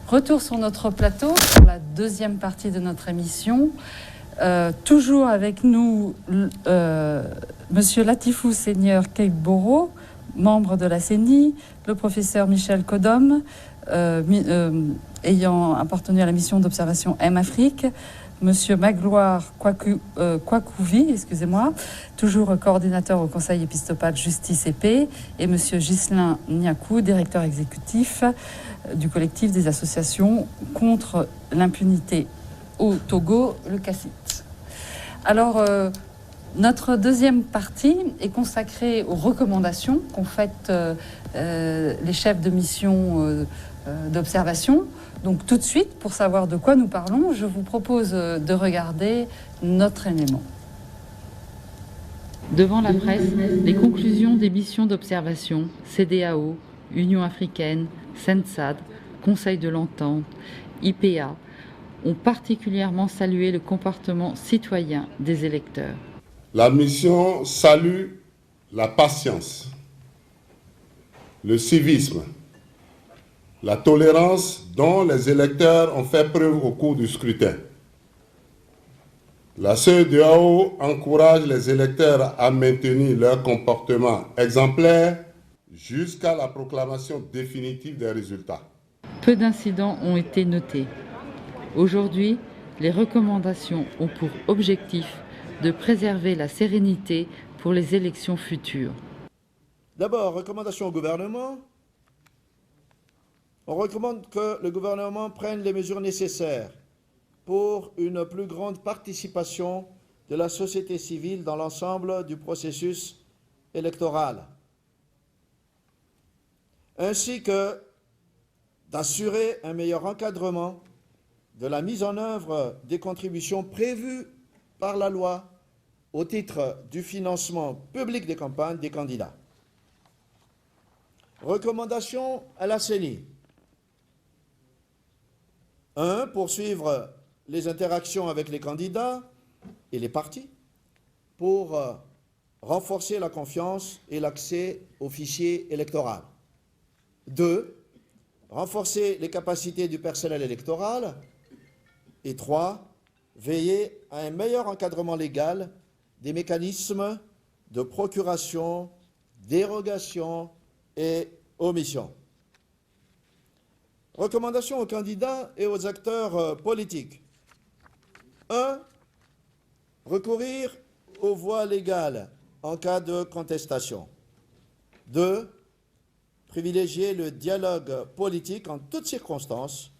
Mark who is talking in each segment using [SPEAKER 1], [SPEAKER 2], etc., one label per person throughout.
[SPEAKER 1] Retour sur notre plateau, pour la deuxième partie de notre émission. Toujours avec nous, Monsieur Latifou Seigneur Keiboro, membre de la CENI, le professeur Michel Kodom, ayant appartenu à la mission d'observation M-Afrique, Monsieur Magloire Kwakouvi, excusez-moi, toujours coordinateur au Conseil épiscopal Justice et Paix, et Monsieur Ghislain Niakou, directeur exécutif du collectif des associations contre l'impunité au Togo, le CACIT. Alors, notre deuxième partie est consacrée aux recommandations qu'ont faites les chefs de mission d'observation. Donc tout de suite, pour savoir de quoi nous parlons, je vous propose de regarder notre élément. Devant la presse, les conclusions des missions d'observation, CEDEAO, Union africaine, SENSAD, Conseil de l'Entente, IPA, ont particulièrement salué le comportement citoyen des électeurs.
[SPEAKER 2] La mission salue la patience, le civisme, la tolérance dont les électeurs ont fait preuve au cours du scrutin. La CEDEAO encourage les électeurs à maintenir leur comportement exemplaire jusqu'à la proclamation définitive des résultats.
[SPEAKER 1] Peu d'incidents ont été notés. Aujourd'hui, les recommandations ont pour objectif de préserver la sérénité pour les élections futures.
[SPEAKER 3] D'abord, recommandation au gouvernement. On recommande que le gouvernement prenne les mesures nécessaires pour une plus grande participation de la société civile dans l'ensemble du processus électoral, ainsi que d'assurer un meilleur encadrement de la mise en œuvre des contributions prévues par la loi au titre du financement public des campagnes des candidats. Recommandation à la CENI. 1. Poursuivre les interactions avec les candidats et les partis pour renforcer la confiance et l'accès au fichier électoral. 2. Renforcer les capacités du personnel électoral. Et 3. Veiller à un meilleur encadrement légal des mécanismes de procuration, dérogation et omission. Recommandations aux candidats et aux acteurs politiques. 1. Recourir aux voies légales en cas de contestation. 2. Privilégier le dialogue politique en toutes circonstances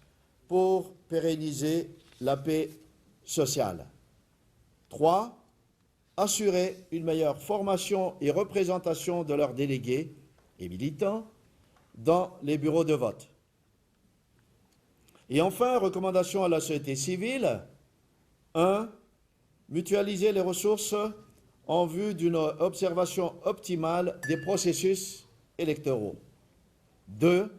[SPEAKER 3] pour pérenniser la paix sociale. 3. Assurer une meilleure formation et représentation de leurs délégués et militants dans les bureaux de vote. Et enfin, recommandation à la société civile. 1. Mutualiser les ressources en vue d'une observation optimale des processus électoraux. 2.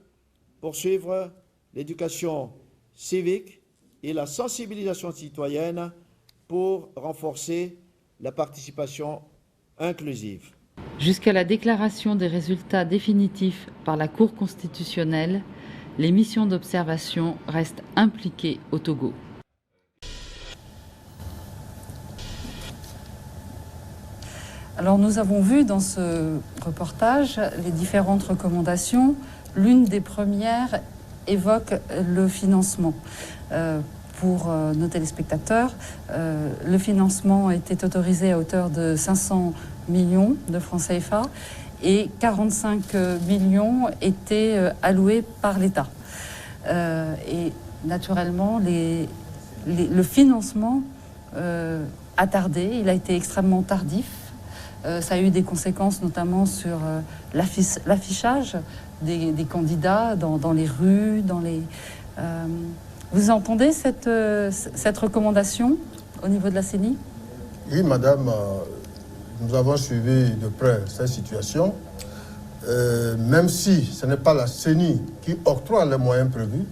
[SPEAKER 3] Poursuivre l'éducation civique et la sensibilisation citoyenne pour renforcer la participation inclusive.
[SPEAKER 1] Jusqu'à la déclaration des résultats définitifs par la Cour constitutionnelle, les missions d'observation restent impliquées au Togo. Alors nous avons vu dans ce reportage les différentes recommandations. L'une des premières évoque le financement. Pour nos téléspectateurs, le financement était autorisé à hauteur de 500 millions de francs CFA et 45 millions étaient alloués par l'État. Et naturellement, le financement a tardé, il a été extrêmement tardif. Ça a eu des conséquences notamment sur l'affichage des candidats dans les rues, Vous entendez cette recommandation au niveau de la CENI?
[SPEAKER 4] Oui, madame, nous avons suivi de près cette situation. Même si ce n'est pas la CENI qui octroie les moyens prévus,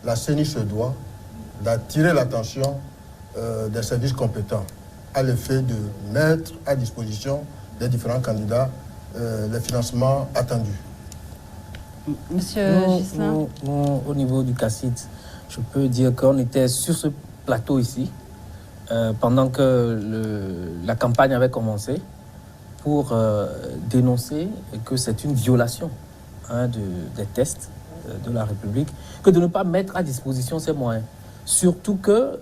[SPEAKER 4] la CENI se doit d'attirer l'attention des services compétents à l'effet de mettre à disposition des différents candidats les financements attendus.
[SPEAKER 1] Monsieur Ghislain.
[SPEAKER 5] Nous, au niveau du CACIT, je peux dire qu'on était sur ce plateau ici pendant que la campagne avait commencé pour dénoncer que c'est une violation des tests de la République, que de ne pas mettre à disposition ces moyens. Surtout que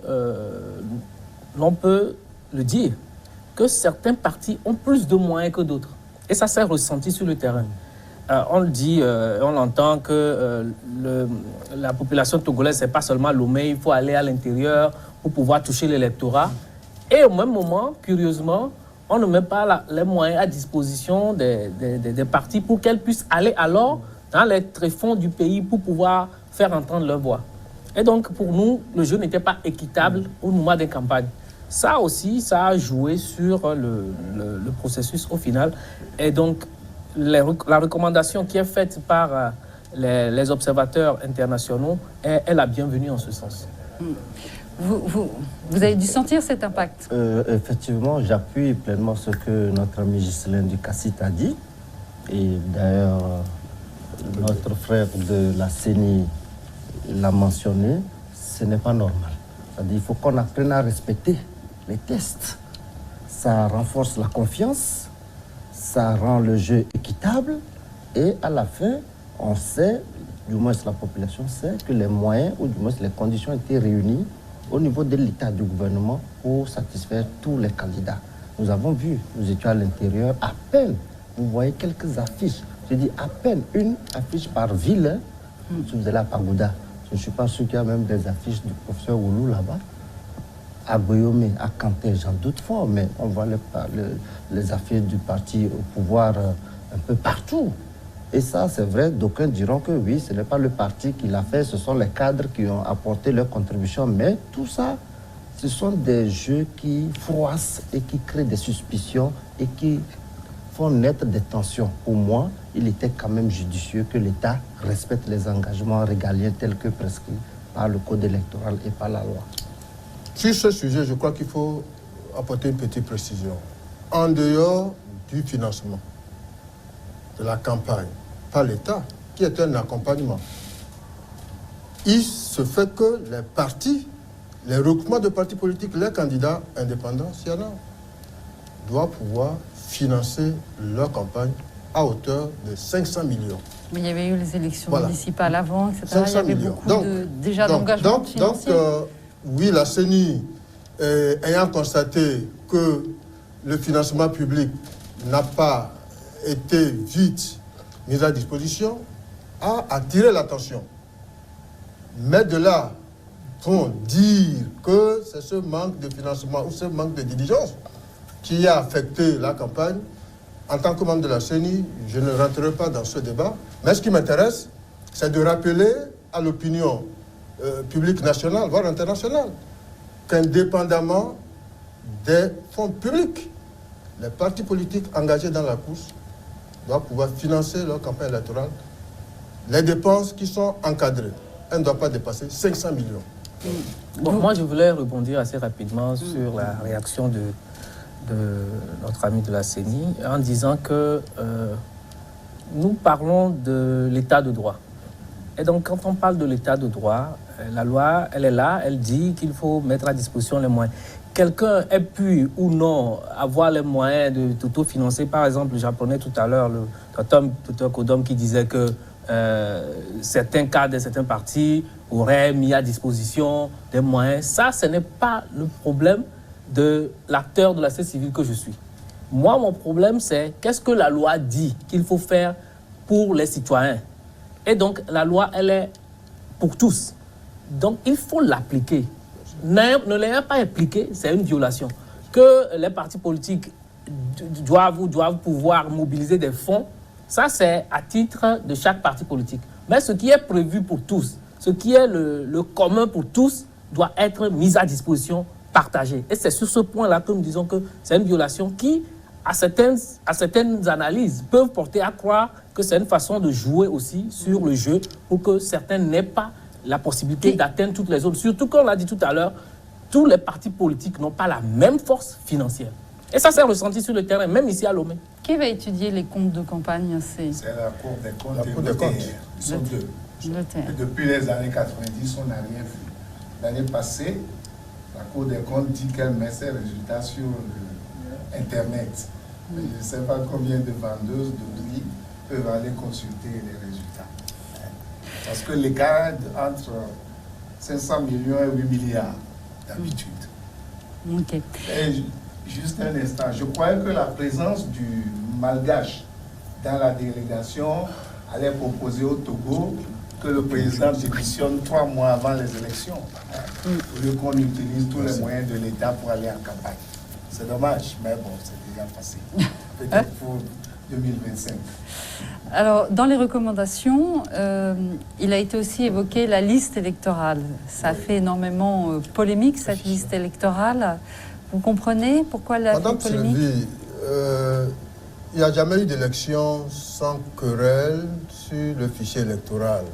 [SPEAKER 5] l'on peut le dire, que certains partis ont plus de moyens que d'autres. Et ça s'est ressenti sur le terrain. On le dit, on l'entend que la population togolaise, c'est pas seulement Lomé, il faut aller à l'intérieur pour pouvoir toucher l'électorat. Et au même moment, curieusement, on ne met pas les moyens à disposition des partis pour qu'elles puissent aller alors dans les tréfonds du pays pour pouvoir faire entendre leur voix. Et donc, pour nous, le jeu n'était pas équitable au moment des campagnes. Ça aussi, ça a joué sur le processus au final. Et donc, la recommandation qui est faite par les observateurs internationaux est la bienvenue en ce sens.
[SPEAKER 1] Vous avez dû sentir cet impact?
[SPEAKER 6] Effectivement, j'appuie pleinement ce que notre ami Ghislain du CACIT a dit. Et d'ailleurs, notre frère de la CENI l'a mentionné, ce n'est pas normal. C'est-à-dire qu'il faut qu'on apprenne à respecter les tests. Ça renforce la confiance, ça rend le jeu équitable et à la fin, on sait, du moins la population sait, que les moyens ou du moins les conditions étaient réunies au niveau de l'État du gouvernement pour satisfaire tous les candidats. Nous avons vu, nous étions à l'intérieur, à peine, vous voyez quelques affiches. Je dis à peine une affiche par ville, si vous allez à Pagoda. Je ne suis pas sûr qu'il y a même des affiches du professeur Oulou là-bas. À Boyomé, à Kanté, j'en doute fort, mais on voit les affaires du parti au pouvoir un peu partout. Et ça, c'est vrai, d'aucuns diront que oui, ce n'est pas le parti qui l'a fait, ce sont les cadres qui ont apporté leur contribution. Mais tout ça, ce sont des jeux qui froissent et qui créent des suspicions et qui font naître des tensions. Pour moi, il était quand même judicieux que l'État respecte les engagements régaliens tels que prescrits par le code électoral et par la loi.
[SPEAKER 4] Sur ce sujet, je crois qu'il faut apporter une petite précision. En dehors du financement de la campagne par l'État, qui est un accompagnement, il se fait que les partis, les regroupements de partis politiques, les candidats indépendants, s'il y en a, doivent pouvoir financer leur campagne à hauteur de 500 millions.
[SPEAKER 1] Mais il y avait eu les élections
[SPEAKER 4] Voilà.
[SPEAKER 1] municipales avant, etc.
[SPEAKER 4] 500
[SPEAKER 1] Il y avait
[SPEAKER 4] millions.
[SPEAKER 1] beaucoup déjà d'engagement financier.
[SPEAKER 4] Oui, la CENI, ayant constaté que le financement public n'a pas été vite mis à disposition, a attiré l'attention. Mais de là, pour dire que c'est ce manque de financement ou ce manque de diligence qui a affecté la campagne, en tant que membre de la CENI, je ne rentrerai pas dans ce débat. Mais ce qui m'intéresse, c'est de rappeler à l'opinion publique nationale, voire internationale, qu'indépendamment des fonds publics, les partis politiques engagés dans la course doivent pouvoir financer leur campagne électorale. Les dépenses qui sont encadrées, elles ne doivent pas dépasser 500 millions.
[SPEAKER 5] Bon, moi, je voulais rebondir assez rapidement sur la réaction de notre ami de la CENI en disant que nous parlons de l'état de droit. Et donc, quand on parle de l'état de droit, la loi, elle est là, elle dit qu'il faut mettre à disposition les moyens. Quelqu'un ait pu ou non avoir les moyens de t'auto-financer. Par exemple, j'apprenais tout à l'heure le docteur Kodom qui disait que certains cadres de certains partis auraient mis à disposition des moyens. Ça, ce n'est pas le problème de l'acteur de la société civile que je suis. Moi, mon problème, c'est qu'est-ce que la loi dit qu'il faut faire pour les citoyens. Et donc, la loi, elle est pour tous. Donc, il faut l'appliquer. Ne l'ayant pas appliqué, c'est une violation. Que les partis politiques doivent pouvoir mobiliser des fonds, ça, c'est à titre de chaque parti politique. Mais ce qui est prévu pour tous, ce qui est le commun pour tous, doit être mis à disposition, partagé. Et c'est sur ce point-là que nous disons que c'est une violation qui, à certaines analyses, peuvent porter à croire que c'est une façon de jouer aussi sur le jeu pour que certains n'aient pas la possibilité d'atteindre toutes les autres. Surtout qu'on l'a dit tout à l'heure, tous les partis politiques n'ont pas la même force financière. Et ça s'est ressenti sur le terrain, même ici à Lomé.
[SPEAKER 1] Qui va étudier les comptes de campagne?
[SPEAKER 7] C'est la Cour des comptes.
[SPEAKER 4] La Cour des comptes.
[SPEAKER 7] Ils sont deux.
[SPEAKER 1] L'ETR.
[SPEAKER 7] Et depuis les années 90, on n'a rien vu. L'année passée, la Cour des comptes dit qu'elle met ses résultats sur Internet. Mais je ne sais pas combien de vendeuses de riz peuvent aller consulter les résultats. Parce que l'écart entre 500 millions et 8 milliards d'habitude.
[SPEAKER 1] Ok.
[SPEAKER 7] Et juste un instant, je croyais que la présence du Malgache dans la délégation allait proposer au Togo que le président démissionne 3 mois avant les élections, au lieu qu'on utilise tous les moyens de l'État pour aller en campagne. C'est dommage, mais bon, c'est déjà passé. Peut-être pour 2025.
[SPEAKER 1] Alors, dans les recommandations, il a été aussi évoqué la liste électorale. Ça a fait énormément polémique, cette liste électorale. Vous comprenez pourquoi elle a
[SPEAKER 4] Madame
[SPEAKER 1] fait polémique?
[SPEAKER 4] Sylvie, il n'y a jamais eu d'élection sans querelle sur le fichier électoral.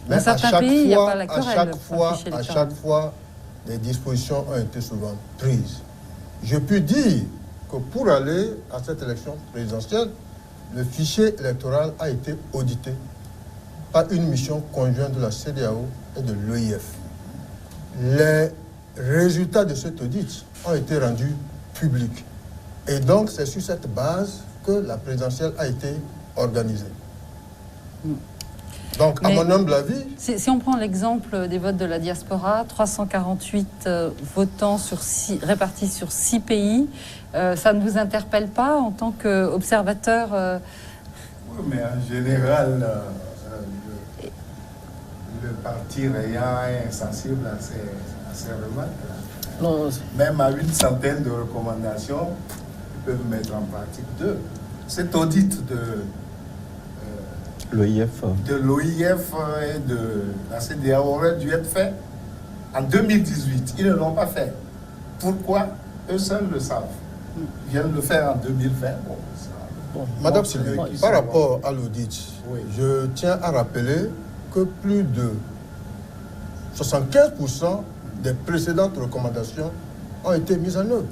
[SPEAKER 1] Dans certains pays, il n'y a pas la querelle sur le fichier
[SPEAKER 4] à
[SPEAKER 1] électoral.
[SPEAKER 4] chaque fois, des dispositions ont été souvent prises. Je puis dire que pour aller à cette élection présidentielle, le fichier électoral a été audité par une mission conjointe de la CEDEAO et de l'OIF. Les résultats de cet audit ont été rendus publics. Et donc, c'est sur cette base que la présidentielle a été organisée. Donc, à
[SPEAKER 1] Mais
[SPEAKER 4] mon humble avis,
[SPEAKER 1] si on prend l'exemple des votes de la diaspora, 348 votants répartis sur 6 pays, ça ne vous interpelle pas en tant qu'observateur
[SPEAKER 7] Oui, mais en général, le parti rayant est insensible à ces remarques.
[SPEAKER 5] Non,
[SPEAKER 7] Même à une centaine de recommandations, ils peuvent mettre en pratique 2. Cet audit de
[SPEAKER 6] L'OIF.
[SPEAKER 7] l'OIF et de la CEDEAO aurait dû être fait en 2018. Ils ne l'ont pas fait. Pourquoi? Eux seuls le savent. Ils viennent le faire en 2020. Bon,
[SPEAKER 4] Madame
[SPEAKER 7] bon,
[SPEAKER 4] Sylvie,
[SPEAKER 7] qui
[SPEAKER 4] par
[SPEAKER 7] sont-
[SPEAKER 4] rapport à l'audit,
[SPEAKER 7] Oui.
[SPEAKER 4] je tiens à rappeler que plus de 75% des précédentes recommandations ont été mises en œuvre.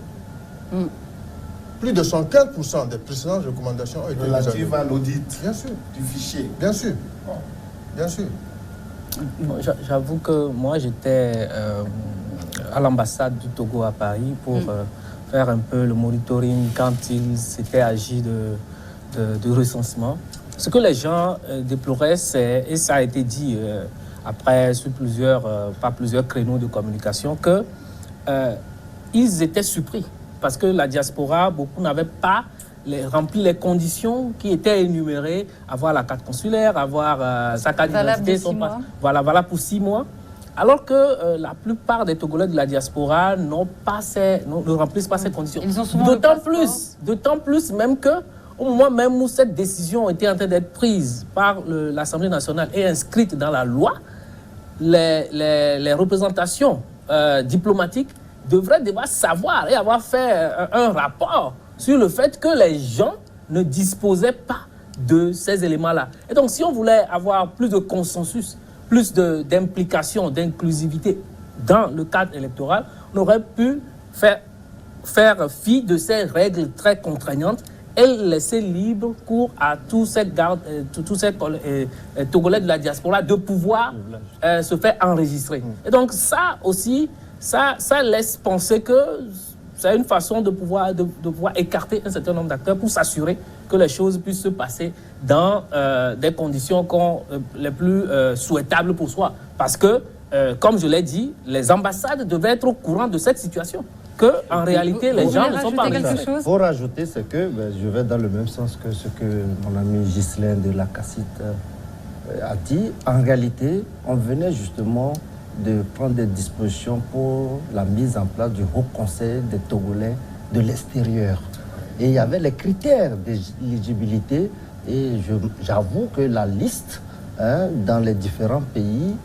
[SPEAKER 4] Plus de 115% des précédentes recommandations ont été mises en
[SPEAKER 7] Relative
[SPEAKER 4] œuvre.
[SPEAKER 7] à l'audit
[SPEAKER 4] Bien sûr,
[SPEAKER 7] du fichier.
[SPEAKER 4] bien sûr,
[SPEAKER 7] Bon.
[SPEAKER 4] bien sûr.
[SPEAKER 5] bon, j'avoue que moi, j'étais à l'ambassade du Togo à Paris pour faire un peu le monitoring quand il s'était agi de recensement. Ce que les gens déploraient, c'est, et ça a été dit après sur par plusieurs créneaux de communication, que ils étaient surpris parce que la diaspora, beaucoup n'avaient pas rempli les conditions qui étaient énumérées, avoir la carte consulaire, avoir sa carte
[SPEAKER 1] Valable
[SPEAKER 5] d'identité,
[SPEAKER 1] de 6 mois.
[SPEAKER 5] voilà pour 6 mois. Alors que la plupart des Togolais de la diaspora ne remplissent pas ces conditions.
[SPEAKER 1] Ils ont souvent le
[SPEAKER 5] D'autant plus même que au moment même où cette décision était en train d'être prise par l'Assemblée nationale et inscrite dans la loi, les représentations diplomatiques devraient savoir et avoir fait un rapport sur le fait que les gens ne disposaient pas de ces éléments-là. Et donc, si on voulait avoir plus de consensus, plus d'implication, d'inclusivité dans le cadre électoral, on aurait pu faire fi de ces règles très contraignantes et laisser libre cours à tous ces Togolais de la diaspora de pouvoir se faire enregistrer. Et donc ça aussi, ça laisse penser que c'est une façon de pouvoir écarter un certain nombre d'acteurs pour s'assurer que les choses puissent se passer dans des conditions les plus souhaitables pour soi. Parce que, comme je l'ai dit, les ambassades devaient être au courant de cette situation. En réalité, les gens ne sont pas
[SPEAKER 1] quelque chose?
[SPEAKER 6] Pour rajouter, c'est que je vais dans le même sens que ce que mon ami Ghislain de la CACIT a dit. En réalité, on venait justement de prendre des dispositions pour la mise en place du Haut Conseil des Togolais de l'extérieur. Et il y avait les critères d'éligibilité et j'avoue que la liste dans les différents pays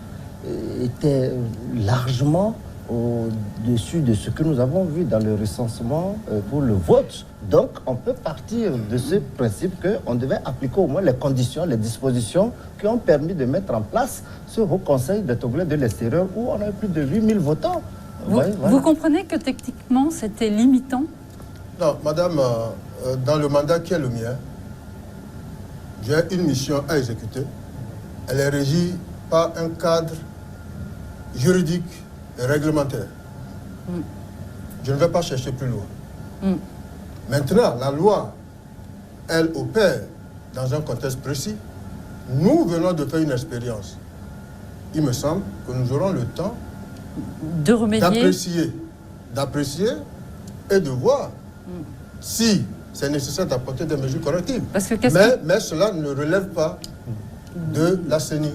[SPEAKER 6] était largement au-dessus de ce que nous avons vu dans le recensement pour le vote. Donc, on peut partir de ce principe qu'on devait appliquer au moins les conditions, les dispositions qui ont permis de mettre en place ce Haut Conseil des Togolais de l'extérieur où on a plus de 8000 votants.
[SPEAKER 1] Vous comprenez que techniquement, c'était limitant?
[SPEAKER 4] Non, madame, dans le mandat qui est le mien, j'ai une mission à exécuter. Elle est régie par un cadre juridique et réglementaire. Je ne vais pas chercher plus loin. Maintenant, la loi, elle opère dans un contexte précis. Nous venons de faire une expérience. Il me semble que nous aurons le temps
[SPEAKER 1] de remédier,
[SPEAKER 4] d'apprécier et de voir si c'est nécessaire d'apporter des mesures correctives.
[SPEAKER 1] Parce que
[SPEAKER 4] mais cela ne relève pas de la CENI.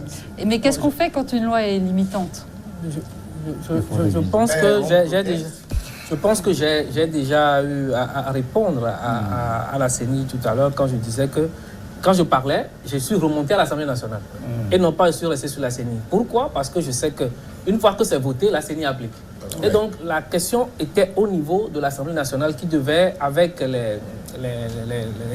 [SPEAKER 1] Mais qu'est-ce qu'on fait quand une loi est limitante?
[SPEAKER 5] Je pense que j'ai déjà eu à répondre à la CENI tout à l'heure quand je disais que quand je parlais, je suis remonté à l'Assemblée nationale et non pas je suis resté sur la CENI. Pourquoi? Parce que je sais qu'une fois que c'est voté, la CENI applique. Et donc la question était au niveau de l'Assemblée nationale qui devait, avec les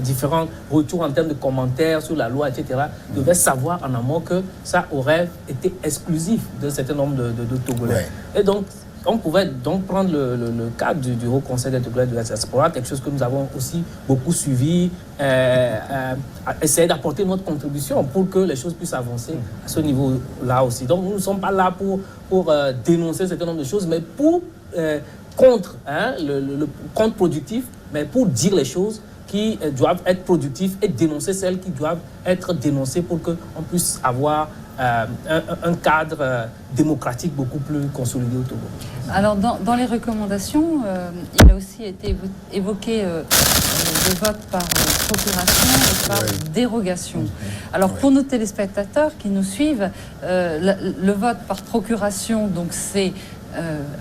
[SPEAKER 5] différents retours en termes de commentaires sur la loi, etc., devait savoir en amont que ça aurait été exclusif d'un certain nombre de Togolais. Et donc, on pouvait donc prendre le cadre du Haut Conseil des Togolais de la diaspora, quelque chose que nous avons aussi beaucoup suivi, essayer d'apporter notre contribution pour que les choses puissent avancer à ce niveau-là aussi. Donc nous ne sommes pas là pour dénoncer un certain nombre de choses, mais pour le contre-productif, mais pour dire les choses qui doivent être productives et dénoncer celles qui doivent être dénoncées pour qu'on puisse avoir un cadre démocratique beaucoup plus consolidé au Togo.
[SPEAKER 1] Alors, dans les recommandations, il a aussi été évoqué le vote par procuration et par dérogation. Alors, pour nos téléspectateurs qui nous suivent, le vote par procuration, donc c'est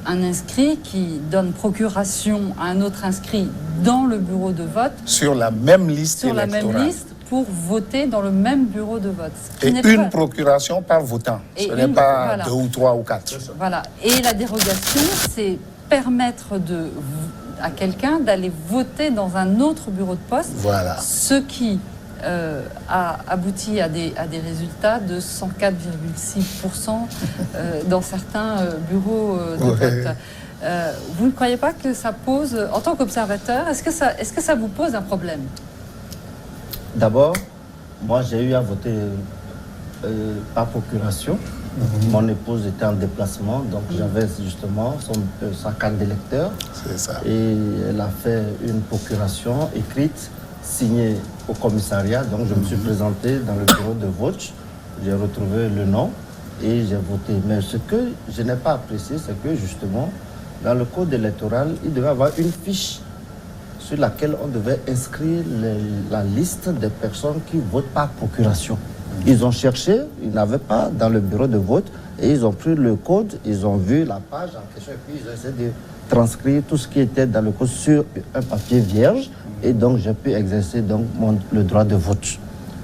[SPEAKER 1] un inscrit qui donne procuration à un autre inscrit dans le bureau de vote.
[SPEAKER 7] Sur la même liste électorale.
[SPEAKER 1] Sur la même liste, pour voter dans le même bureau de vote.
[SPEAKER 7] Et une procuration par votant. Ce n'est pas 2 ou 3 ou 4.
[SPEAKER 1] Voilà. Et la dérogation, c'est permettre à quelqu'un d'aller voter dans un autre bureau de poste.
[SPEAKER 7] Voilà.
[SPEAKER 1] Ce qui a abouti à des résultats de 104,6% dans certains bureaux de vote. Vous ne croyez pas que ça pose, en tant qu'observateur, est-ce que ça vous pose un problème?
[SPEAKER 6] D'abord, moi j'ai eu à voter par procuration. Mon épouse était en déplacement, donc j'avais justement sa carte d'électeur.
[SPEAKER 7] C'est ça.
[SPEAKER 6] Et elle a fait une procuration écrite, signée au commissariat. Donc je me suis présenté dans le bureau de vote. J'ai retrouvé le nom et j'ai voté. Mais ce que je n'ai pas apprécié, c'est que justement, dans le code électoral, il devait y avoir une fiche sur laquelle on devait inscrire la liste des personnes qui votent par procuration. Ils ont cherché, ils n'avaient pas dans le bureau de vote, et ils ont pris le code, ils ont vu la page en question, et puis ils ont essayé de transcrire tout ce qui était dans le code sur un papier vierge, et donc j'ai pu exercer donc le droit de vote.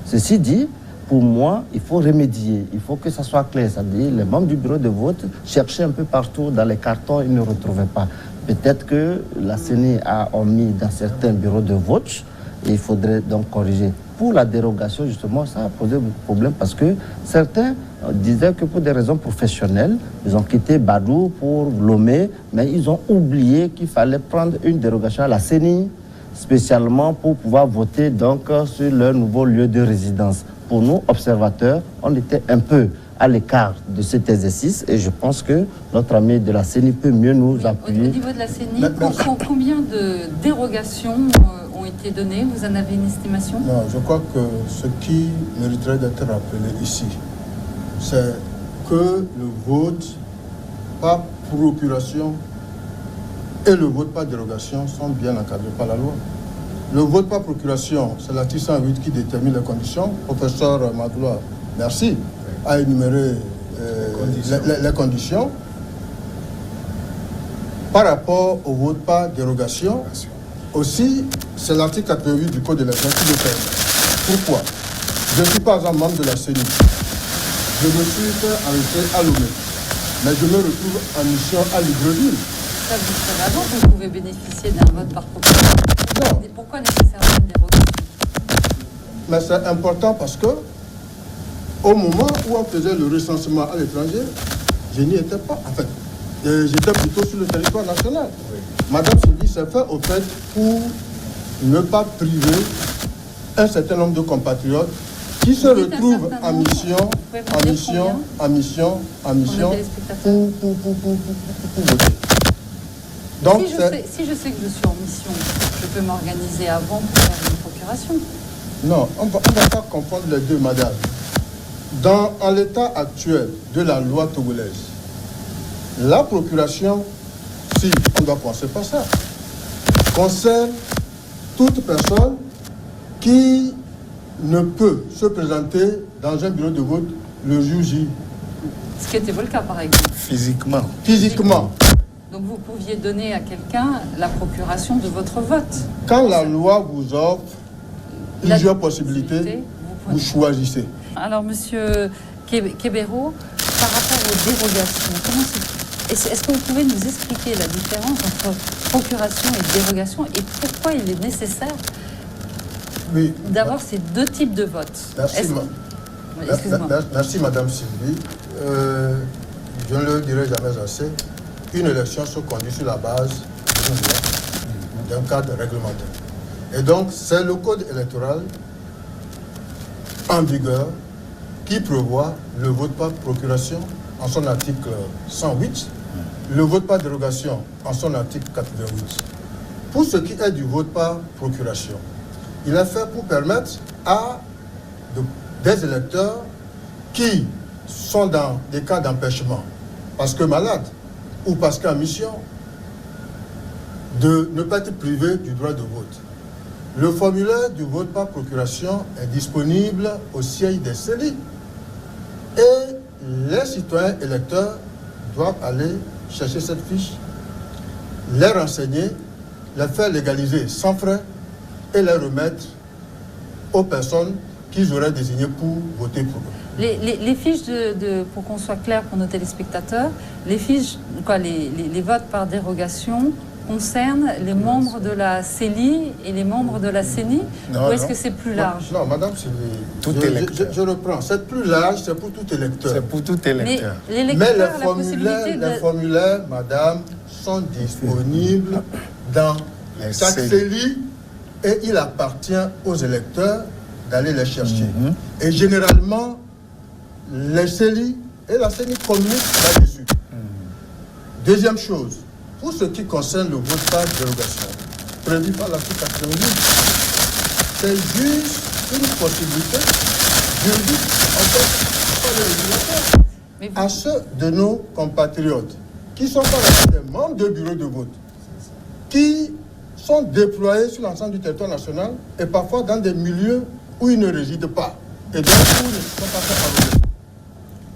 [SPEAKER 6] Ceci dit, pour moi, il faut remédier, il faut que ça soit clair, c'est-à-dire les membres du bureau de vote cherchaient un peu partout dans les cartons, ils ne retrouvaient pas. Peut-être que la CENI a omis dans certains bureaux de vote et il faudrait donc corriger. Pour la dérogation, justement, ça a posé beaucoup de problèmes parce que certains disaient que pour des raisons professionnelles, ils ont quitté Badou pour Lomé, mais ils ont oublié qu'il fallait prendre une dérogation à la CENI, spécialement pour pouvoir voter donc sur leur nouveau lieu de résidence. Pour nous, observateurs, on était un peu à l'écart de cet exercice et je pense que notre ami de la CENI peut mieux nous appuyer.
[SPEAKER 1] Au niveau de la CENI, combien de dérogations ont été données? Vous en avez une estimation?
[SPEAKER 4] Non, je crois que ce qui mériterait d'être rappelé ici, c'est que le vote par procuration et le vote par dérogation sont bien encadrés par la loi. Le vote par procuration, c'est l'article 108 qui détermine les conditions. Professeur Magloire, merci, a énuméré les conditions. Par rapport au vote par dérogation, aussi, c'est l'article 88 du Code de l'élection qui le permet. Pourquoi? Je suis par exemple membre de la CENI. Je me suis fait arrêter à Lomé, mais je me retrouve en mission à Libreville.
[SPEAKER 1] Ça, vous savez avant que vous pouvez bénéficier d'un vote par procuration.
[SPEAKER 4] Non.
[SPEAKER 1] Pourquoi nécessairement une dérogation?
[SPEAKER 4] Mais c'est important parce que au moment où on faisait le recensement à l'étranger, je n'y étais pas. En fait, j'étais plutôt sur le territoire national. Oui. Madame Sylvie s'est fait au fait pour ne pas priver un certain nombre de compatriotes qui se retrouvent en mission pour voter.
[SPEAKER 1] Donc, si je sais que je suis en mission, je peux m'organiser avant pour faire une procuration.
[SPEAKER 4] Non, on ne va pas confondre les deux, madame. En l'état actuel de la loi togolaise, la procuration, si on doit penser pas ça, concerne toute personne qui ne peut se présenter dans un bureau de vote le jour J.
[SPEAKER 1] Ce qui était votre cas, par exemple.
[SPEAKER 4] Physiquement.
[SPEAKER 1] Donc vous pouviez donner à quelqu'un la procuration de votre vote.
[SPEAKER 4] Quand la loi vous offre plusieurs possibilités, vous choisissez.
[SPEAKER 1] Alors, monsieur Kébéro, par rapport aux dérogations, est-ce que vous pouvez nous expliquer la différence entre procuration et dérogation et pourquoi il est nécessaire d'avoir ces deux types de votes?
[SPEAKER 4] Merci, madame Sylvie. Je ne le dirai jamais assez. Une élection se conduit sur la base d'un cadre réglementaire. Et donc, c'est le code électoral en vigueur qui prévoit le vote par procuration en son article 108, le vote par dérogation en son article 88. Pour ce qui est du vote par procuration, il est fait pour permettre à des électeurs qui sont dans des cas d'empêchement, parce que malades ou parce qu'en mission, de ne pas être privés du droit de vote. Le formulaire du vote par procuration est disponible au siège des CELI. Et les citoyens électeurs doivent aller chercher cette fiche, les renseigner, les faire légaliser sans frais et les remettre aux personnes qu'ils auraient désignées pour voter pour eux.
[SPEAKER 1] Les fiches, pour qu'on soit clair pour nos téléspectateurs, les fiches, les votes par dérogation concernent les membres de la CELI et les membres de la CENI, ou est-ce que c'est plus large?
[SPEAKER 4] Non, madame Sylvie, je reprends. C'est plus large, c'est pour tout électeur.
[SPEAKER 7] C'est pour tout électeur.
[SPEAKER 1] Mais
[SPEAKER 4] les formulaires, madame, sont disponibles dans chaque CELI et il appartient aux électeurs d'aller les chercher. Et généralement, les CELI et la CENI communiquent là-dessus. Deuxième chose, pour ce qui concerne le vote par dérogation, prévu par l'article 88, c'est juste une possibilité juridique en fait par le régulateur à ceux de nos compatriotes qui sont par exemple des membres de bureaux de vote, qui sont déployés sur l'ensemble du territoire national et parfois dans des milieux où ils ne résident pas et donc où ils ne sont pas faits par.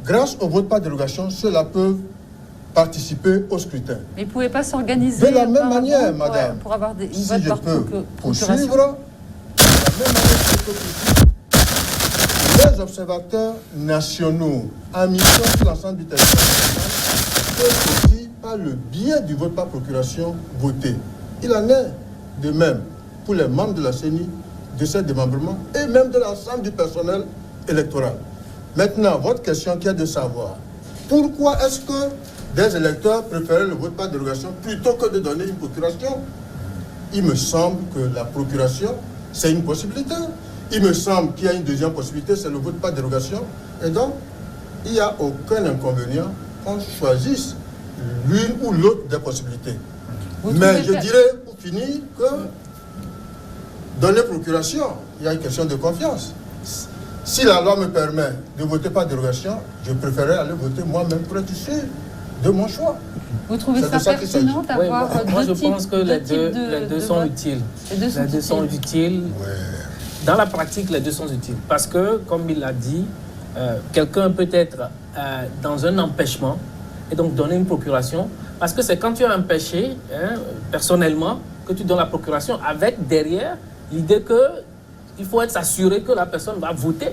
[SPEAKER 4] Grâce au vote par dérogation, ceux-là peuvent participer au scrutin.
[SPEAKER 1] Mais ils ne pouvaient pas s'organiser
[SPEAKER 4] de la même manière, madame.
[SPEAKER 1] Pour avoir une
[SPEAKER 4] si
[SPEAKER 1] vote
[SPEAKER 4] je
[SPEAKER 1] par
[SPEAKER 4] peux
[SPEAKER 1] procuration.
[SPEAKER 4] poursuivre, de la même manière que je peux poursuivre, les observateurs nationaux en mission sur l'ensemble du territoire national peuvent aussi, par le biais du vote par procuration, voter. Il en est de même pour les membres de la CENI, de ses démembrements et même de l'ensemble du personnel électoral. Maintenant, votre question qui est de savoir pourquoi est-ce que des électeurs préféraient le vote par dérogation plutôt que de donner une procuration? Il me semble que la procuration, c'est une possibilité. Il me semble qu'il y a une deuxième possibilité, c'est le vote par dérogation. Et donc, il n'y a aucun inconvénient qu'on choisisse l'une ou l'autre des possibilités. Mais je dirais, pour finir, que donner procuration, il y a une question de confiance. Si la loi me permet de voter par dérogation, je préférerais aller voter moi-même pour être sûr de mon choix.
[SPEAKER 1] Vous trouvez ça pertinent d'avoir
[SPEAKER 5] moi, je pense que les deux sont utiles. Les deux sont utiles.
[SPEAKER 4] Ouais.
[SPEAKER 5] Dans la pratique, les deux sont utiles. Parce que, comme il l'a dit, quelqu'un peut être dans un empêchement et donc donner une procuration. Parce que c'est quand tu es empêché, personnellement, que tu donnes la procuration avec derrière l'idée qu'il faut être assuré que la personne va voter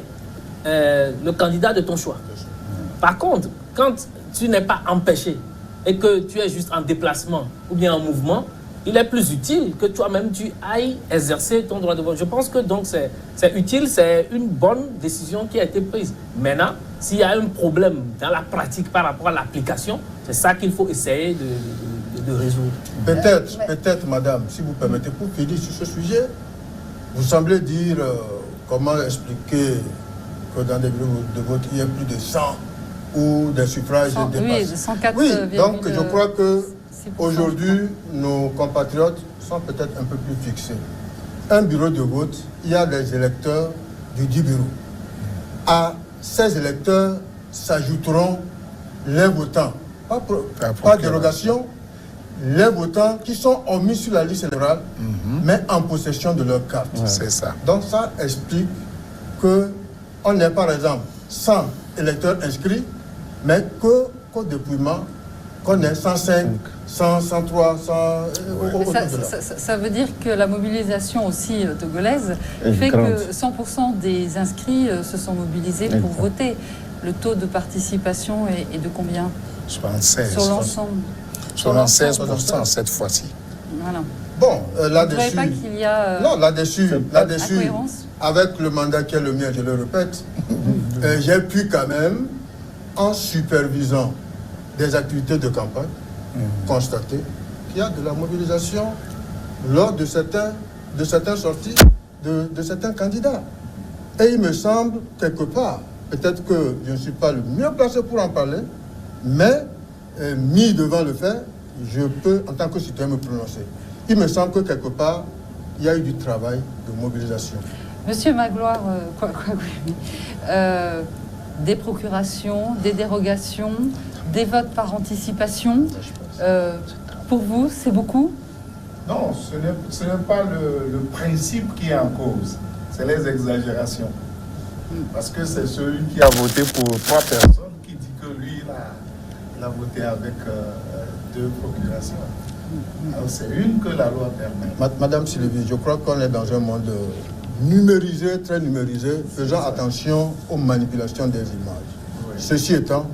[SPEAKER 5] le candidat de ton choix. Par contre, quand tu n'es pas empêché et que tu es juste en déplacement ou bien en mouvement, il est plus utile que toi-même tu ailles exercer ton droit de vote. Je pense que donc c'est utile, c'est une bonne décision qui a été prise. Maintenant, s'il y a un problème dans la pratique par rapport à l'application, c'est ça qu'il faut essayer de résoudre.
[SPEAKER 4] Peut-être, madame, si vous permettez, pour finir sur ce sujet, vous semblez dire comment expliquer que dans des bureaux de vote, il y a plus de 100 ou des suffrages dépassés.
[SPEAKER 1] Oui, 104.
[SPEAKER 4] Oui, donc je crois que aujourd'hui, nos compatriotes sont peut-être un peu plus fixés. Un bureau de vote, il y a des électeurs du 10 bureaux. À ces électeurs s'ajouteront les votants, pas dérogation, les votants qui sont omis sur la liste électorale, mais en possession de leur carte.
[SPEAKER 7] C'est ça.
[SPEAKER 4] Donc ça explique qu'on n'est par exemple 100 électeurs inscrits, mais qu'au dépouillement, qu'on ait 105, 100, 103, 100...
[SPEAKER 1] Ça veut dire que la mobilisation aussi togolaise fait que 100% des inscrits se sont mobilisés pour voter. Le taux de participation est de combien?
[SPEAKER 7] 76.
[SPEAKER 1] Sur l'ensemble.
[SPEAKER 7] 76% cette fois-ci.
[SPEAKER 1] Voilà.
[SPEAKER 4] Bon, là-dessus...
[SPEAKER 1] Vous ne trouvez pas qu'il y a...
[SPEAKER 4] non, là-dessus,
[SPEAKER 1] incohérence.
[SPEAKER 4] avec le mandat qui est le mien, je le répète, j'ai pu quand même, en supervisant des activités de campagne, constater qu'il y a de la mobilisation lors de certaines sorties de certains candidats. Et il me semble, quelque part, peut-être que je ne suis pas le mieux placé pour en parler, mais mis devant le fait, je peux, en tant que citoyen, me prononcer. Il me semble que quelque part, il y a eu du travail de mobilisation.
[SPEAKER 1] Monsieur Magloire, des procurations, des dérogations, des votes par anticipation, pour vous, c'est beaucoup?
[SPEAKER 7] Non, ce n'est pas le principe qui est en cause, c'est les exagérations. Parce que c'est celui qui a voté pour 3 personnes qui dit que lui, il a voté avec 2 procurations. Alors c'est une que la loi permet.
[SPEAKER 4] Madame Sylvie, je crois qu'on est dans un monde numérisé, très numérisé, faisant attention aux manipulations des images. Oui. Ceci étant,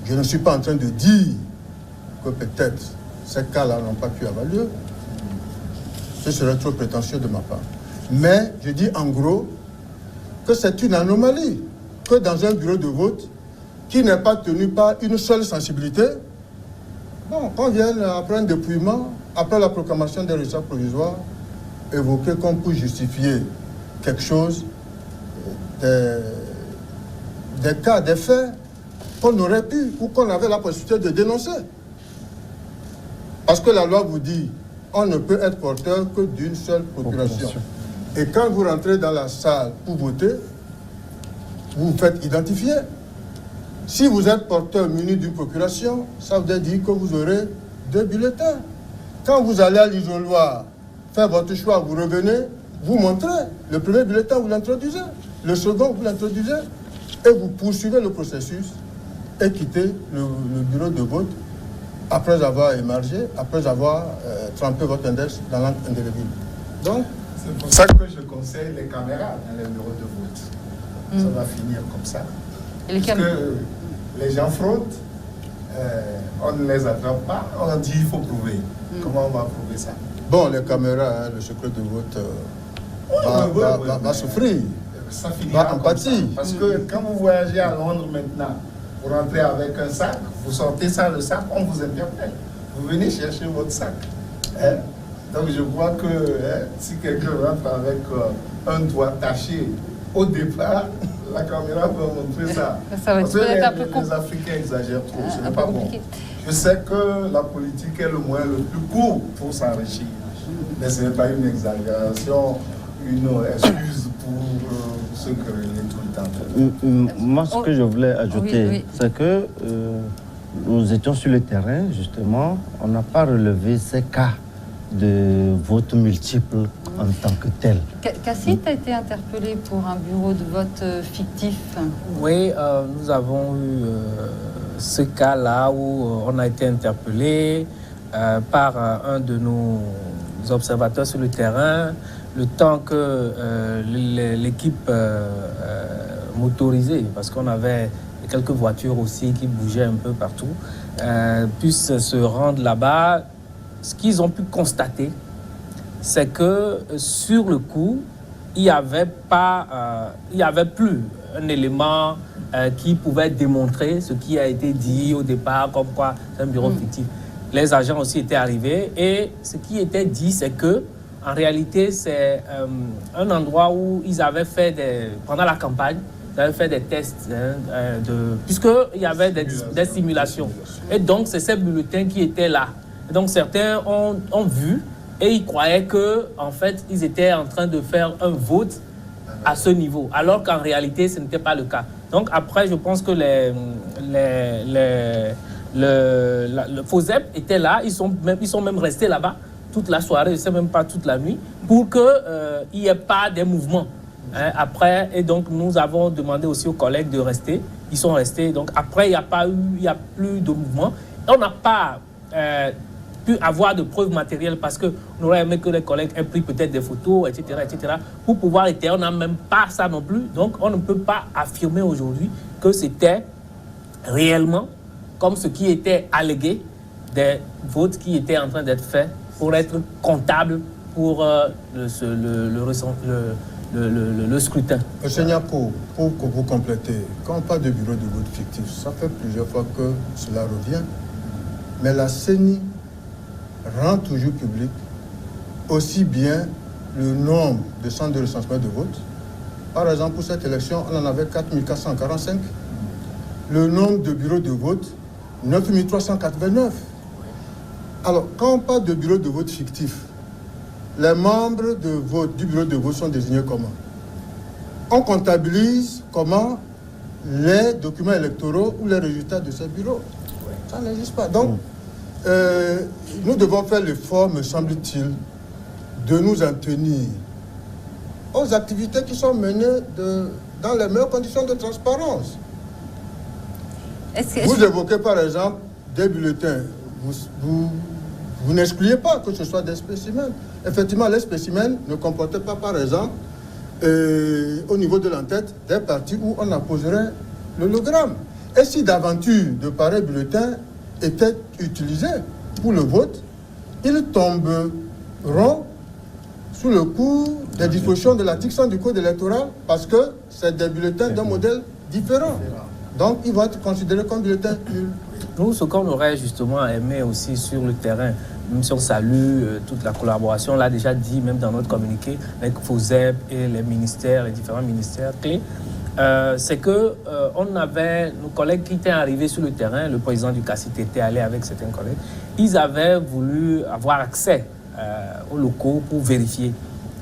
[SPEAKER 4] je ne suis pas en train de dire que peut-être ces cas-là n'ont pas pu avoir lieu. Ce serait trop prétentieux de ma part. Mais je dis en gros que c'est une anomalie que dans un bureau de vote qui n'est pas tenu par une seule sensibilité, bon, qu'on vienne après un dépouillement, après la proclamation des résultats provisoires, évoquer qu'on peut justifier quelque chose, des cas, des faits qu'on aurait pu ou qu'on avait la possibilité de dénoncer. Parce que la loi vous dit, on ne peut être porteur que d'une seule procuration. Et quand vous rentrez dans la salle pour voter, vous vous faites identifier. Si vous êtes porteur muni d'une procuration, ça veut dire que vous aurez 2 bulletins. Quand vous allez à l'isoloir, faire votre choix, vous revenez, vous montrez. Le premier bulletin, vous l'introduisez. Le second, vous l'introduisez. Et vous poursuivez le processus et quittez le bureau de vote après avoir émargé, après avoir trempé votre index dans l'encre indélébile. Donc,
[SPEAKER 7] c'est pour ça que je conseille les caméras dans les bureaux de vote. Ça va finir comme ça.
[SPEAKER 1] Et
[SPEAKER 7] parce que les gens fraudent, on ne les attrape pas, on dit il faut prouver. Comment on va prouver ça?
[SPEAKER 4] Bon, les caméras, le secret de vote va souffrir.
[SPEAKER 7] Ça finira comme ça. Parce que quand vous voyagez à Londres maintenant, vous rentrez avec un sac, vous sortez ça, le sac, on vous interpelle. Vous venez chercher votre sac. Donc je crois que si quelqu'un rentre avec un doigt taché au départ, la caméra peut montrer ça.
[SPEAKER 1] Ça va
[SPEAKER 7] parce que
[SPEAKER 1] être un peu
[SPEAKER 7] les Africains exagèrent trop, ce n'est pas bon. Je sais que la politique est le moyen le plus court pour s'enrichir. Mais ce n'est pas une exagération, une excuse pour se quereller tout le temps.
[SPEAKER 6] Moi, ce que je voulais ajouter, c'est que nous étions sur le terrain, justement, on n'a pas relevé ces cas de vote multiple en tant que tel.
[SPEAKER 1] Cassit a été interpellé pour un bureau de vote fictif.
[SPEAKER 5] Oui, nous avons eu ce cas-là où on a été interpellé par un de nos observateurs sur le terrain, le temps que l'équipe motorisée, parce qu'on avait quelques voitures aussi qui bougeaient un peu partout, puisse se rendre là-bas. ce qu'ils ont pu constater, c'est que sur le coup, il n'y avait plus un élément qui pouvait démontrer ce qui a été dit au départ, comme quoi c'est un bureau fictif. Les agents aussi étaient arrivés et ce qui était dit, c'est que en réalité, c'est un endroit où ils avaient fait pendant la campagne, ils avaient fait des tests, puisqu'il y avait des simulations. Et donc, c'est ces bulletins qui étaient là. Et donc, certains ont vu et ils croyaient qu'en fait, ils étaient en train de faire un vote à ce niveau, alors qu'en réalité, ce n'était pas le cas. Donc, après, je pense que le FOSEP était là, ils sont même restés là-bas toute la soirée, je ne sais même pas toute la nuit, pour qu'il n'y ait pas de mouvements. Après, et donc nous avons demandé aussi aux collègues de rester. Ils sont restés. Donc après, il n'y a plus de mouvement. On n'a pas pu avoir de preuves matérielles parce qu'on aurait aimé que les collègues aient pris peut-être des photos, etc., etc. Pour pouvoir étayer, on n'a même pas ça non plus. Donc on ne peut pas affirmer aujourd'hui que c'était réellement comme ce qui était allégué des votes qui étaient en train d'être faits pour être comptable pour le scrutin.
[SPEAKER 4] Monsieur Niapo, pour que vous complétez, quand on parle de bureau de vote fictif, ça fait plusieurs fois que cela revient, mais la CENI rend toujours public aussi bien le nombre de centres de recensement de vote. Par exemple, pour cette élection, on en avait 4445. Le nombre de bureaux de vote, 9389. Alors, quand on parle de bureau de vote fictif, les membres de vote, du bureau de vote sont désignés comment? On comptabilise comment les documents électoraux ou les résultats de ces bureaux. Ça n'existe pas. Donc, nous devons faire l'effort, me semble-t-il, de nous en tenir aux activités qui sont menées dans les meilleures conditions de transparence. Vous évoquez par exemple des bulletins. Vous n'excluez pas que ce soit des spécimens. Effectivement, les spécimens ne comportaient pas, par exemple, au niveau de l'entête, des parties où on apposerait l'hologramme. Et si d'aventure de pareils bulletins étaient utilisés pour le vote, ils tomberont sous le coup des dispositions de l'article 100 du Code électoral parce que c'est des bulletins d'un modèle différent. Donc, ils vont être considérés comme bulletins nuls.
[SPEAKER 5] Nous, ce qu'on aurait justement aimé aussi sur le terrain, même si on salue toute la collaboration, on l'a déjà dit, même dans notre communiqué, avec FOSEP et les ministères, les différents ministères clés, c'est que on avait nos collègues qui étaient arrivés sur le terrain, le président du CACIT était allé avec certains collègues, ils avaient voulu avoir accès aux locaux pour vérifier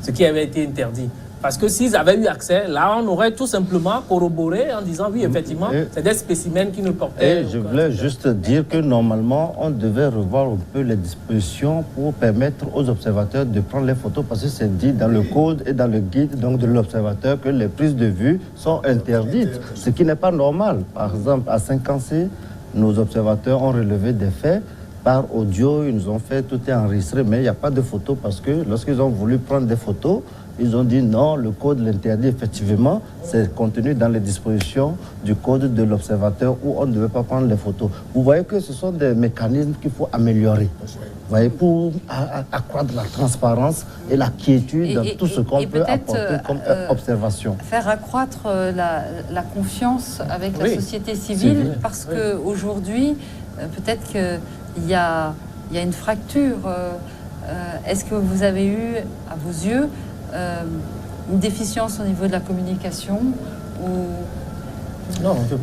[SPEAKER 5] ce qui avait été interdit. Parce que s'ils avaient eu accès, là, on aurait tout simplement corroboré en disant, oui, effectivement, c'est des spécimens qui ne portaient...
[SPEAKER 6] Et je voulais juste dire que normalement, on devait revoir un peu les dispositions pour permettre aux observateurs de prendre les photos, parce que c'est dit dans le code et dans le guide donc, de l'observateur que les prises de vue sont interdites, ce qui n'est pas normal. Par exemple, à 5C, nos observateurs ont relevé des faits. Par audio, ils nous ont fait, tout est enregistré, mais il n'y a pas de photos parce que lorsqu'ils ont voulu prendre des photos, ils ont dit non, le code l'interdit. Effectivement, c'est contenu dans les dispositions du code de l'observateur où on ne devait pas prendre les photos. Vous voyez que ce sont des mécanismes qu'il faut améliorer. Vous voyez, pour accroître la transparence et la quiétude dans tout ce qu'on peut apporter comme observation.
[SPEAKER 1] Faire accroître la confiance avec la société civile, parce qu'aujourd'hui, peut-être qu'il y a une fracture. Est-ce que vous avez eu, à vos yeux, une déficience au niveau de la communication ou...
[SPEAKER 5] Non,
[SPEAKER 4] je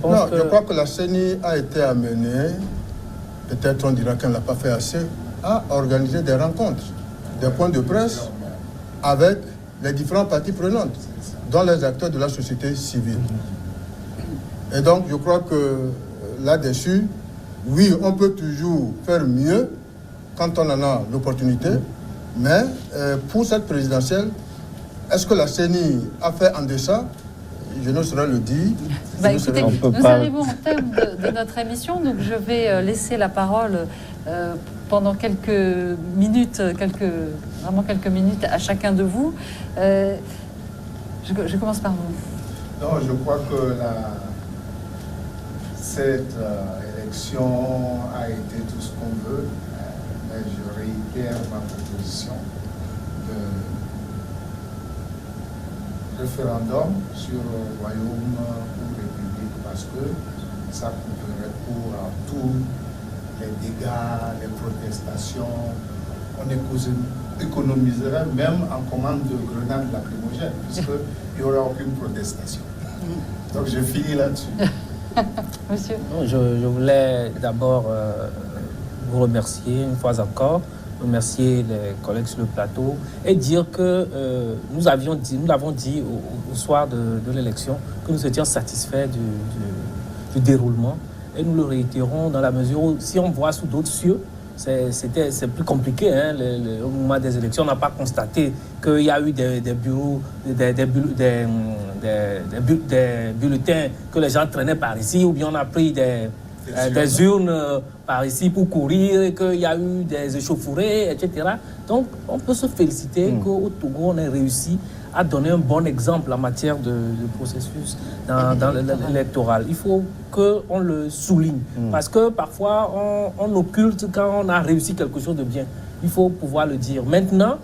[SPEAKER 4] crois que la CENI a été amenée, peut-être on dira qu'elle n'a pas fait assez, à organiser des rencontres, des points de presse avec les différentes parties prenantes, dont les acteurs de la société civile. Et donc, je crois que là-dessus, oui, on peut toujours faire mieux quand on en a l'opportunité, mais pour cette présidentielle, est-ce que la CENI a fait en deçà? Je ne saurais le dire.
[SPEAKER 1] Écoutez, nous arrivons au terme de notre émission, donc je vais laisser la parole pendant quelques minutes à chacun de vous. Je commence par vous.
[SPEAKER 7] Non, je crois que cette élection a été tout ce qu'on veut. mais je réitère ma proposition de référendum sur royaume ou république, parce que ça couvrirait pour tous les dégâts, les protestations. On économiserait même en commande de grenades lacrymogènes, puisqu'il n'y aura aucune protestation. Donc je finis là-dessus.
[SPEAKER 1] Monsieur.
[SPEAKER 5] Non, je voulais d'abord vous remercier une fois encore, remercier les collègues sur le plateau et dire que nous l'avons dit au soir de l'élection, que nous étions satisfaits du déroulement, et nous le réitérons dans la mesure où, si on voit sous d'autres cieux, c'est plus compliqué. Au moment des élections, on n'a pas constaté qu'il y a eu des bulletins que les gens traînaient par ici, ou bien on a pris des urnes par ici pour courir, et qu'il y a eu des échauffourées, etc. Donc, on peut se féliciter qu'au Togo, on ait réussi à donner un bon exemple en matière de processus dans l'électoral. Il faut qu'on le souligne, parce que parfois, on occulte quand on a réussi quelque chose de bien. Il faut pouvoir le dire. Maintenant,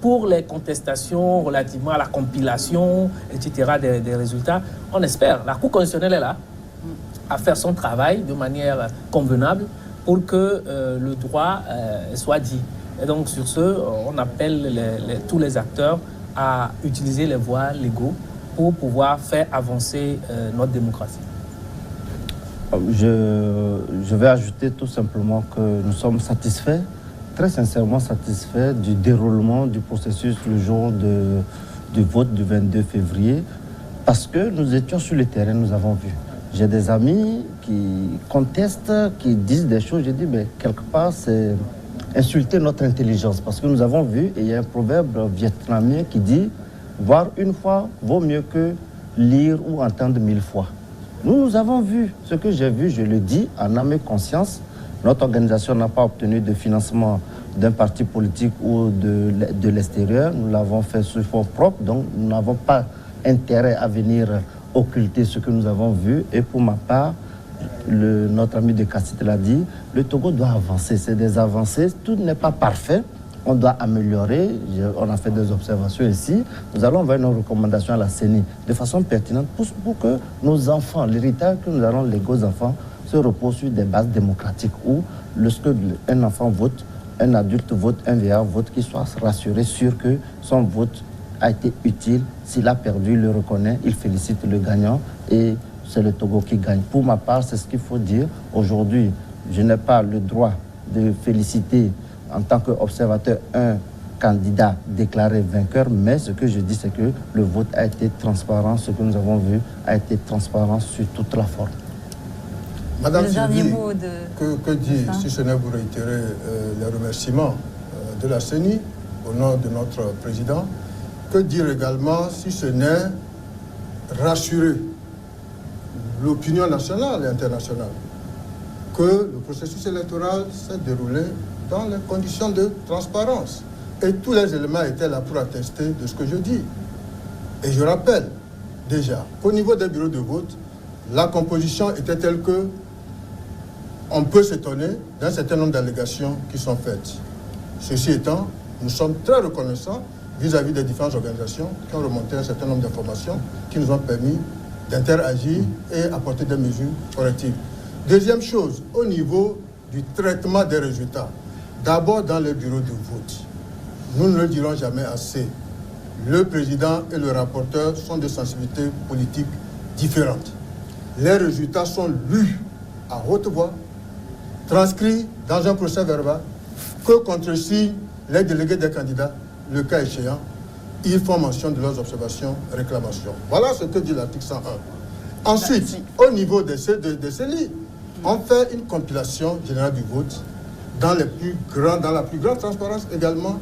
[SPEAKER 5] pour les contestations relativement à la compilation, etc., des résultats, on espère. La Cour constitutionnelle est là à faire son travail de manière convenable pour que le droit soit dit. Et donc, sur ce, on appelle tous les acteurs à utiliser les voies légaux pour pouvoir faire avancer notre démocratie.
[SPEAKER 6] Je vais ajouter tout simplement que nous sommes satisfaits, très sincèrement satisfaits du déroulement du processus le jour du vote du 22 février, parce que nous étions sur le terrain, nous avons vu. J'ai des amis qui contestent, qui disent des choses, j'ai dit, mais quelque part, c'est insulter notre intelligence, parce que nous avons vu, et il y a un proverbe vietnamien qui dit « voir une fois vaut mieux que lire ou entendre 1000 fois ». Nous avons vu ce que j'ai vu, je le dis en âme et conscience. Notre organisation n'a pas obtenu de financement d'un parti politique ou de l'extérieur. Nous l'avons fait sur fonds propres, donc nous n'avons pas intérêt à venir occulter ce que nous avons vu. Et pour ma part, notre ami de Kassit l'a dit, le Togo doit avancer. C'est des avancées, tout n'est pas parfait. On doit améliorer. On a fait des observations ici. Nous allons faire nos recommandations à la CENI de façon pertinente pour que nos enfants, l'héritage que nous allons léguer aux enfants, se repose sur des bases démocratiques où, lorsque un enfant vote, un adulte vote, un vieillard vote, qu'il soit rassuré sur que son vote a été utile. S'il a perdu, il le reconnaît, il félicite le gagnant et c'est le Togo qui gagne. Pour ma part, c'est ce qu'il faut dire. Aujourd'hui, je n'ai pas le droit de féliciter en tant qu'observateur un candidat déclaré vainqueur, mais ce que je dis, c'est que le vote a été transparent. Ce que nous avons vu a été transparent sur toute la forme.
[SPEAKER 4] Madame
[SPEAKER 1] Le dernier
[SPEAKER 4] Sylvie,
[SPEAKER 1] mot de...
[SPEAKER 4] que dire, si ce n'est vous réitérer les remerciements de la CENI au nom de notre président, que dire également si ce n'est rassurer l'opinion nationale et internationale que le processus électoral s'est déroulé dans les conditions de transparence. Et tous les éléments étaient là pour attester de ce que je dis. Et je rappelle déjà qu'au niveau des bureaux de vote, la composition était telle que on peut s'étonner d'un certain nombre d'allégations qui sont faites. Ceci étant, nous sommes très reconnaissants vis-à-vis des différentes organisations qui ont remonté un certain nombre d'informations qui nous ont permis d'interagir et apporter des mesures correctives. Deuxième chose, au niveau du traitement des résultats, d'abord dans les bureaux de vote, nous ne le dirons jamais assez. Le président et le rapporteur sont de sensibilités politiques différentes. Les résultats sont lus à haute voix, transcrits dans un procès verbal, que contresignent les délégués des candidats, le cas échéant. Ils font mention de leurs observations, réclamations. Voilà ce que dit l'article 101. Ensuite, au niveau des CELI, on fait une compilation générale du vote dans la plus grande transparence également,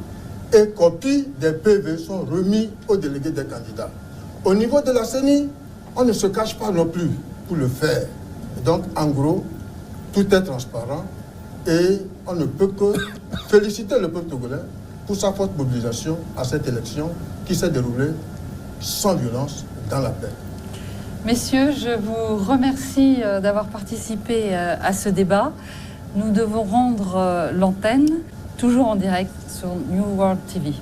[SPEAKER 4] et copies des PV sont remis aux délégués des candidats. Au niveau de la CENI, on ne se cache pas non plus pour le faire. Et donc, en gros, tout est transparent et on ne peut que féliciter le peuple togolais pour sa forte mobilisation à cette élection qui s'est déroulée sans violence, dans la paix.
[SPEAKER 1] Messieurs, je vous remercie d'avoir participé à ce débat. Nous devons rendre l'antenne, toujours en direct sur New World TV.